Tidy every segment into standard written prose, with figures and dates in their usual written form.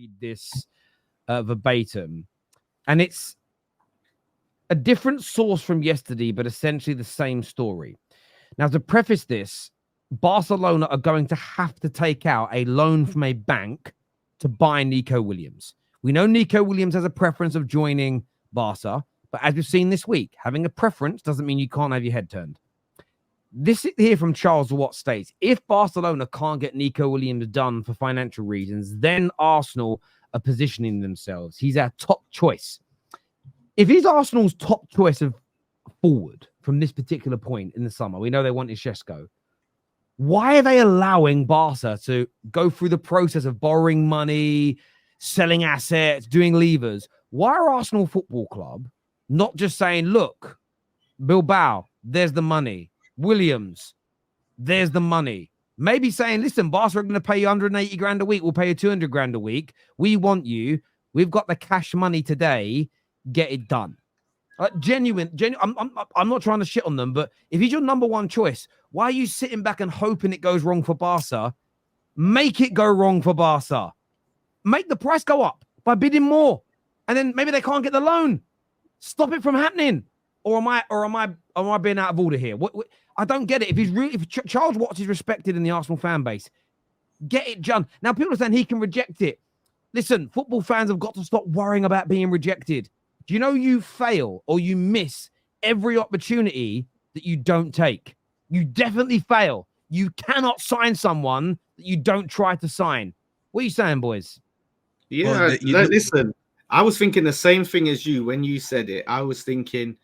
read this verbatim, and it's a different source from yesterday, but essentially the same story. Now, to preface this, Barcelona are going to have to take out a loan from a bank to buy Nico Williams. We know Nico Williams has a preference of joining Barca, but as we've seen this week, having a preference doesn't mean you can't have your head turned. This here from Charles Watt states, if Barcelona can't get Nico Williams done for financial reasons, then Arsenal are positioning themselves. He's our top choice. If he's Arsenal's top choice of forward from this particular point in the summer, we know they want HIJACK. Why are they allowing Barca to go through the process of borrowing money, selling assets, doing levers? Why are Arsenal Football Club not just saying, look, Bilbao, there's the money. Williams, there's the money. Maybe saying, listen, Barca are going to pay you 180 grand a week. We'll pay you 200 grand a week. We want you. We've got the cash money today. Get it done. Genuine. I'm not trying to shit on them, but if he's your number one choice, why are you sitting back and hoping it goes wrong for Barca? Make it go wrong for Barca. Make the price go up by bidding more, and then maybe they can't get the loan. Stop it from happening. Or am I being out of order here? What I don't get it. If Charles Watts is respected in the Arsenal fan base, get it done. Now people are saying he can reject it. Listen, football fans have got to stop worrying about being rejected. Do you know you fail or you miss every opportunity that you don't take? You definitely fail. You cannot sign someone that you don't try to sign. What are you saying, boys? Yeah, listen, I was thinking the same thing as you when you said it. I was thinking,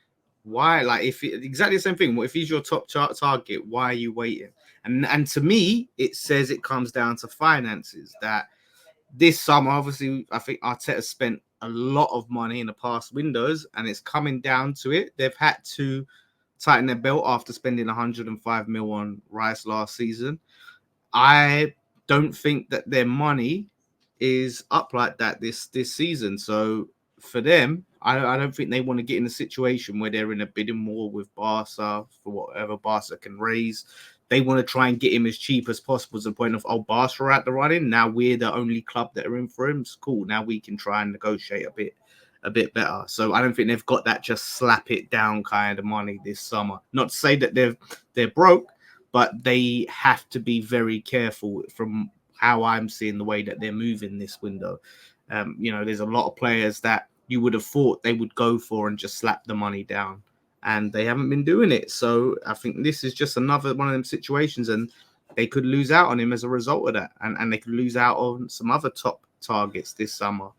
why? Like, exactly the same thing. What if he's your top target? Why are you waiting? And to me, it says it comes down to finances. That this summer, obviously, I think Arteta spent a lot of money in the past windows, and it's coming down to it. They've had to tighten their belt after spending 105 mil on Rice last season. I don't think that their money is up like that this season. So for them, I don't think they want to get in a situation where they're in a bidding war with Barca for whatever Barca can raise. They want to try and get him as cheap as possible, to the point of, oh, Barca are at the running. Now we're the only club that are in for him. It's cool. Now we can try and negotiate a bit better. So I don't think they've got that just slap it down kind of money this summer. Not to say that they're broke, but they have to be very careful from how I'm seeing the way that they're moving this window. There's a lot of players that you would have thought they would go for and just slap the money down, and they haven't been doing it. So I think this is just another one of them situations, and they could lose out on him as a result of that, and they could lose out on some other top targets this summer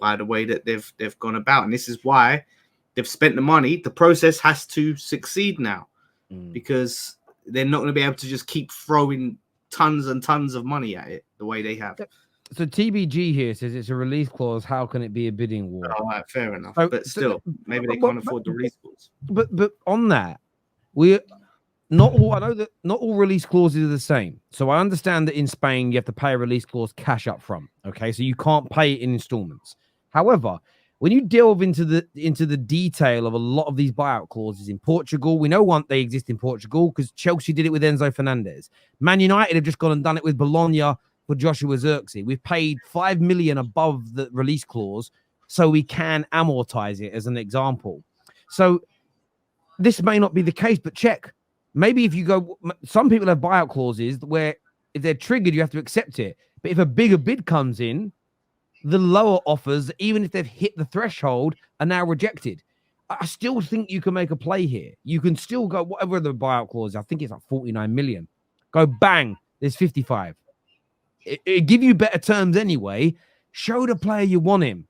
by the way that they've gone about. And this is why they've spent the money. The process has to succeed now, because they're not going to be able to just keep throwing tons and tons of money at it the way they have. So TBG here says it's a release clause. How can it be a bidding war? All right, fair enough. But still, maybe they can't afford the release clause. But on that, I know that not all release clauses are the same. So I understand that in Spain you have to pay a release clause cash up front. Okay, so you can't pay it in installments. However, when you delve into the detail of a lot of these buyout clauses in Portugal, we know they exist in Portugal because Chelsea did it with Enzo Fernandez. Man United have just gone and done it with Bologna for Joshua Zirkzee. We've paid 5 million above the release clause so we can amortize it, as an example. So this may not be the case, but check. Maybe if you go, some people have buyout clauses where if they're triggered, you have to accept it. But if a bigger bid comes in, the lower offers, even if they've hit the threshold, are now rejected. I still think you can make a play here. You can still go, whatever the buyout clause, I think it's like 49 million. Go bang, there's 55. It give you better terms anyway. Show the player you want him.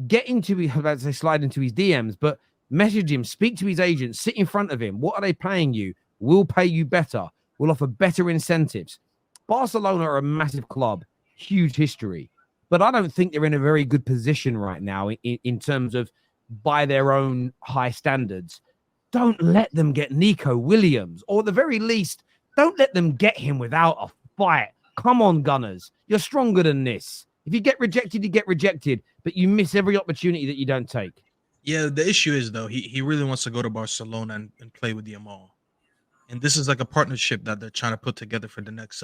Get into, I was about to say slide into his DMs, but message him, speak to his agent, sit in front of him. What are they paying you? We'll pay you better. We'll offer better incentives. Barcelona are a massive club, huge history, but I don't think they're in a very good position right now in terms of by their own high standards. Don't let them get Nico Williams, or at the very least, don't let them get him without a fight. Come on, Gunners. You're stronger than this. If you get rejected, you get rejected, but you miss every opportunity that you don't take. Yeah, the issue is, though, he really wants to go to Barcelona and play with the Amal. And this is like a partnership that they're trying to put together for the next,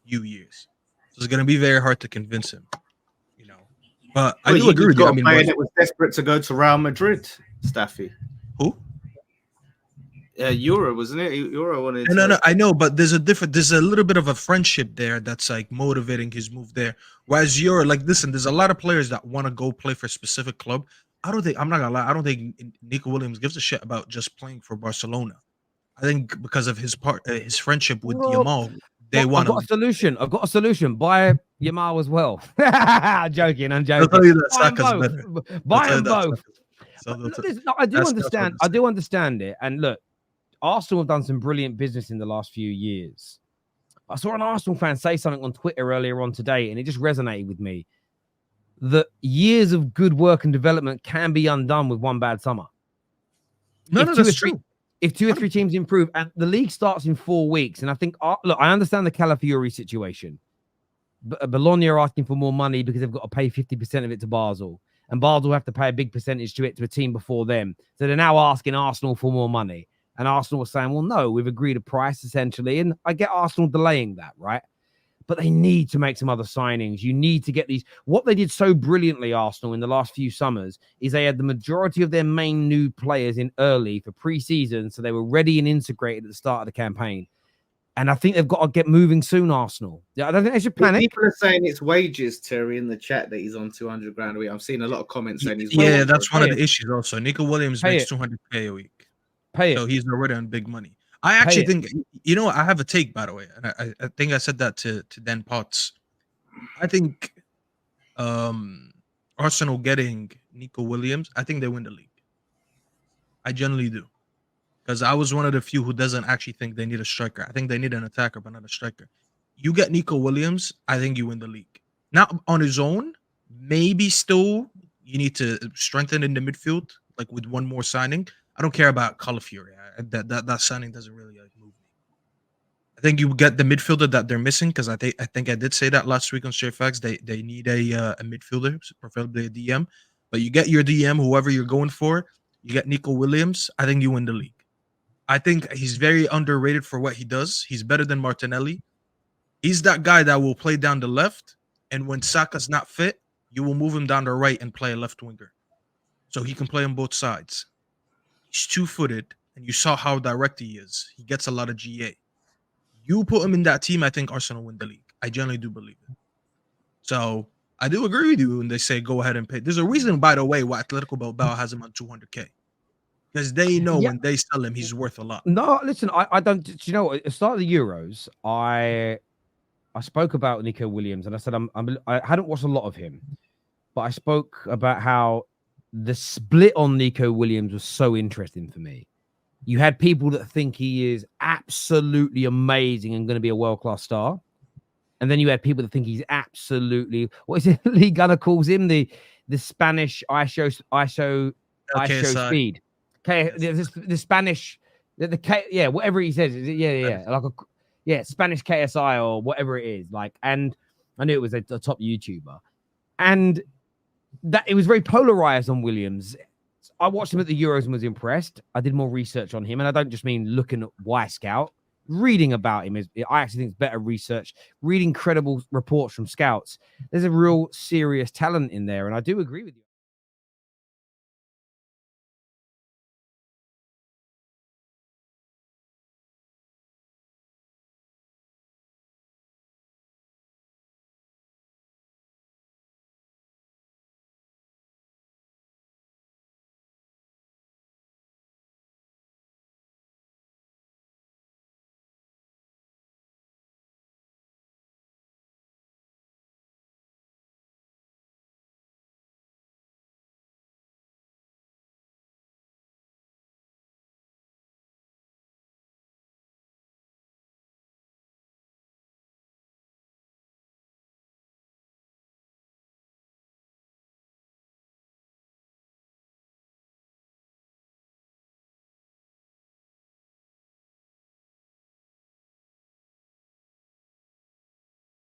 few years. So it's going to be very hard to convince him. But I do agree with you. Got I mean, a player that was desperate to go to Real Madrid, Staffy. who? Euro, wasn't it? Euro wanted. No, I know, but there's a little bit of a friendship there that's like motivating his move there. Whereas you're like, listen, there's a lot of players that want to go play for a specific club. I'm not gonna lie, I don't think Nico Williams gives a shit about just playing for Barcelona. I think because of his friendship with Yamal, they want. I've got a solution. Buy Yamal as well. I'm joking. I'll tell you that Saka's better. Buy them both. I do understand. I do understand it. And look, Arsenal have done some brilliant business in the last few years. I saw an Arsenal fan say something on Twitter earlier on today, and it just resonated with me. That years of good work and development can be undone with one bad summer. That's true. If 2 or 3 teams improve, and the league starts in 4 weeks, and I think, look, I understand the Calafiori situation. Bologna are asking for more money because they've got to pay 50% of it to Basel, and Basel have to pay a big percentage to a team before them. So they're now asking Arsenal for more money. And Arsenal was saying, well, no, we've agreed a price, essentially. And I get Arsenal delaying that, right? But they need to make some other signings. You need to get these. What they did so brilliantly, Arsenal, in the last few summers, is they had the majority of their main new players in early for pre-season, so they were ready and integrated at the start of the campaign. And I think they've got to get moving soon, Arsenal. I don't think they should panic. People are saying it's wages, Terry, in the chat that he's on 200 grand a week. I'm seeing a lot of comments saying he's that's one of the issues also. Nico Williams makes 200K a week. So he's already on big money. I actually think, I have a take, by the way, and I think I said that to Dan Potts. I think Arsenal getting Nico Williams, I think they win the league. I generally do. Because I was one of the few who doesn't actually think they need a striker. I think they need an attacker, but not a striker. You get Nico Williams, I think you win the league. Not on his own, maybe still you need to strengthen in the midfield, like with one more signing. I don't care about Calafiori. That signing doesn't really move me. I think you get the midfielder that they're missing, because I think I did say that last week on Straight Facts. They need a midfielder, preferably a DM. But you get your DM, whoever you're going for. You get Nico Williams. I think you win the league. I think he's very underrated for what he does. He's better than Martinelli. He's that guy that will play down the left, and when Saka's not fit, you will move him down the right and play a left winger, so he can play on both sides. He's 2-footed, and you saw how direct he is. He gets a lot of GA. You put him in that team, I think Arsenal win the league. I generally do believe it. So I do agree with you when they say go ahead and pay. There's a reason, by the way, why Atletico Bilbao has him on 200K. Because they know when they sell him, he's worth a lot. No, listen, I don't. You know, at the start of the Euros, I spoke about Nico Williams, and I said I hadn't watched a lot of him, but I spoke about how the split on Nico Williams was so interesting for me. You had people that think he is absolutely amazing and going to be a world-class star, and then you had people that think he's absolutely, what is it? Lee Gunner calls him the Spanish ISO speed. Okay, the Spanish, whatever he says, Spanish KSI or whatever it is, like, and I knew it was a top YouTuber, and that it was very polarized on Williams. I watched him at the Euros and was impressed. I did more research on him, and I don't just mean looking at Y Scout. Reading about him I actually think it's better research. Reading credible reports from scouts. There's a real serious talent in there, and I do agree with you.